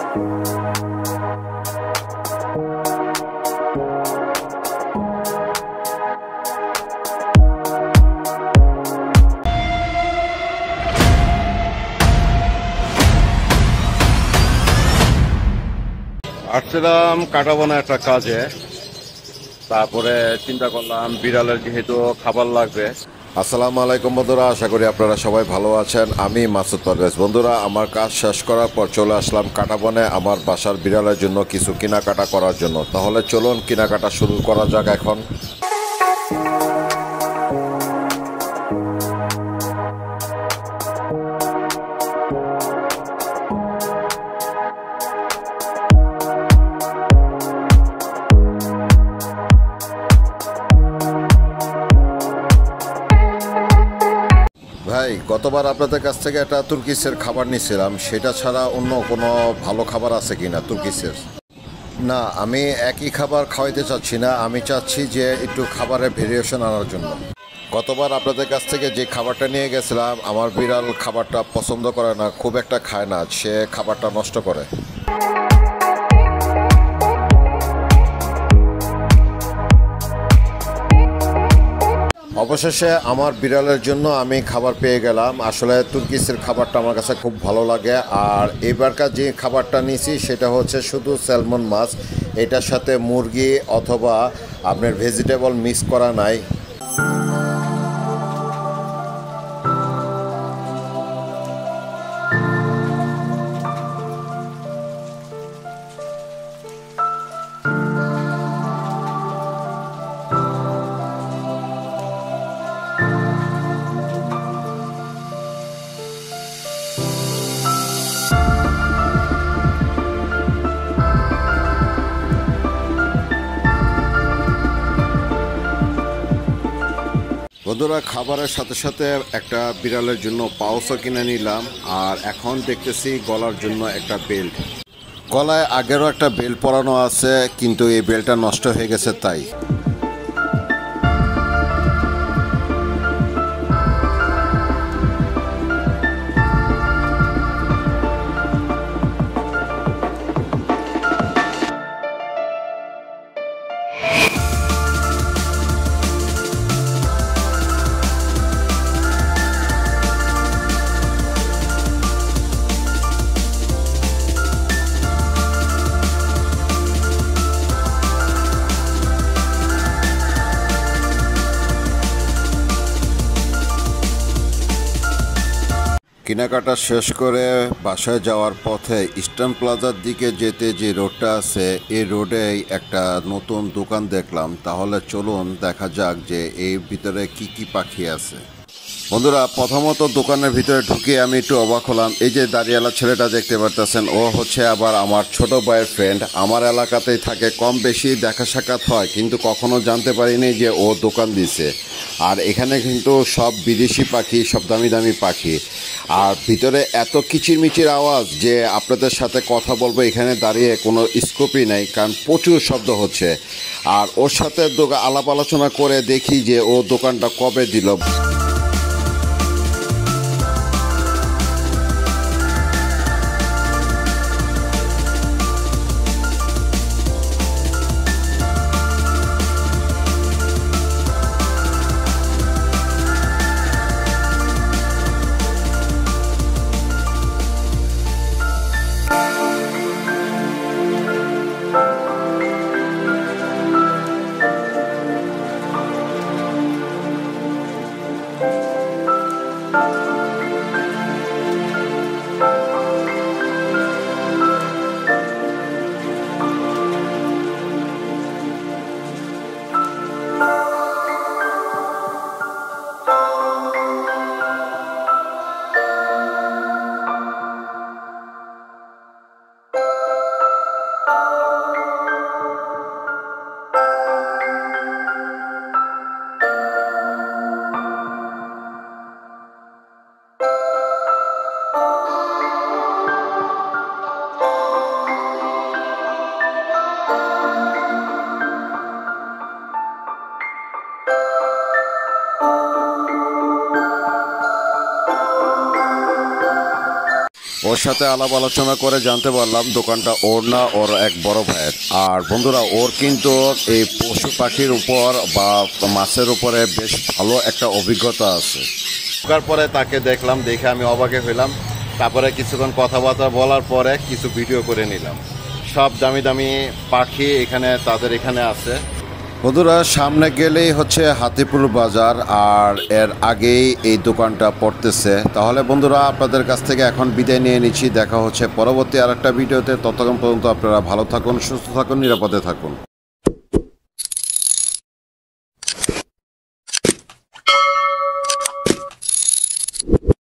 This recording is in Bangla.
আসছিলাম কাটাবো একটা কাজে, তারপরে চিন্তা করলাম বিড়ালের যেহেতু খাবার লাগবে। আসসালামু আলাইকুম বন্ধুরা, আশা করি আপনারা সবাই ভালো আছেন। আমি মাসুদ পারভেজ। বন্ধুরা, আমার কাজ শেষ করার পর চলে আসলাম কাটাবনে আমার বাসার বিড়ালের জন্য কিছু কেনাকাটা করার জন্য। তাহলে চলুন কেনাকাটা শুরু করা যাক এখন। ভাই, গতবার আপনাদের কাছ থেকে একটা তুর্কিসের খাবার নিয়েছিলাম, সেটা ছাড়া অন্য কোনো ভালো খাবার আছে কিনা তুর্কিসের? না, আমি একই খাবার খাওয়াইতে চাচ্ছি না, আমি চাচ্ছি যে একটু খাবারের ভেরিয়েশন আনার জন্য। গতবার আপনাদের কাছ থেকে যে খাবারটা নিয়ে গেছিলাম, আমার বিড়াল খাবারটা পছন্দ করে না, খুব একটা খায় না, সে খাবারটা নষ্ট করে। অবশেষে আমার বিড়ালের জন্য আমি খাবার পেয়ে গেলাম। আসলে তুর্কিসের খাবারটা আমার কাছে খুব ভালো লাগে। আর এবারকার যে খাবারটা নিয়েছি সেটা হচ্ছে শুধু স্যালমন মাছ, এটার সাথে মুরগি অথবা আপনার ভেজিটেবল মিক্স করা নাই। বন্ধুরা, খাবারের সাথে সাথে একটা বিড়ালের জন্য পাউচও কিনে নিলাম। আর এখন দেখতেছি গলার জন্য একটা বেল্ট। গলায় আগেরও একটা বেল্ট পরানো আছে, কিন্তু এই বেল্টটা নষ্ট হয়ে গেছে তাই। কেনাকাটা শেষ করে বাসায় যাওয়ার পথে ইস্টার্ন প্লাজার দিকে যেতে যে রোডটা আছে, এই রোডেই একটা নতুন দোকান দেখলাম। তাহলে চলুন দেখা যাক যে এই ভিতরে কি কি পাখি আছে। বন্ধুরা, প্রথমত দোকানের ভিতরে ঢুকে আমি একটু অবাক হলাম। এই যে দাঁড়িয়ালা ছেলেটা দেখতে পারতেছেন, ও হচ্ছে আবার আমার ছোট ভাইয়ের ফ্রেন্ড। আমার এলাকাতেই থাকে, কম বেশি দেখা সাক্ষাৎ হয়, কিন্তু কখনো জানতে পারিনি যে ও দোকান দিছে। আর এখানে কিন্তু সব বিদেশি পাখি, সব দামি দামি পাখি। আর ভিতরে এত কিচিরমিচির আওয়াজ যে আপনাদের সাথে কথা বলবো এখানে দাঁড়িয়ে কোনো স্কোপই নাই, কারণ প্রচুর শব্দ হচ্ছে। আর ওর সাথে আলাপ আলোচনা করে দেখি যে ও দোকানটা কবে দিল। ওর সাথে আলাপ আলোচনা করে জানতে পারলাম দোকানটা ওর না, ওর এক বড় ভাইয়ের। আর বন্ধুরা, ওর কিন্তু এই পশু পাখির উপর বা মাছের উপরে বেশ ভালো একটা অভিজ্ঞতা আছে। ঢোকার পরে তাকে দেখলাম, দেখে আমি অবাকে হইলাম। তারপরে কিছুক্ষণ কথাবার্তা বলার পরে কিছু ভিডিও করে নিলাম। সব দামি দামি পাখি এখানে তাদের এখানে আছে। বন্ধুরা, সামনে গেলেই হচ্ছে হাতিপুর বাজার, আর এর আগেই এই দোকানটা পড়তেছে। তাহলে বন্ধুরা, আপনাদের কাছ থেকে এখন বিদায় নিয়ে নিচ্ছি। দেখা হচ্ছে পরবর্তী আরেকটা ভিডিওতে। ততক্ষণ পর্যন্ত আপনারা ভালো থাকুন, সুস্থ থাকুন, নিরাপদে থাকুন।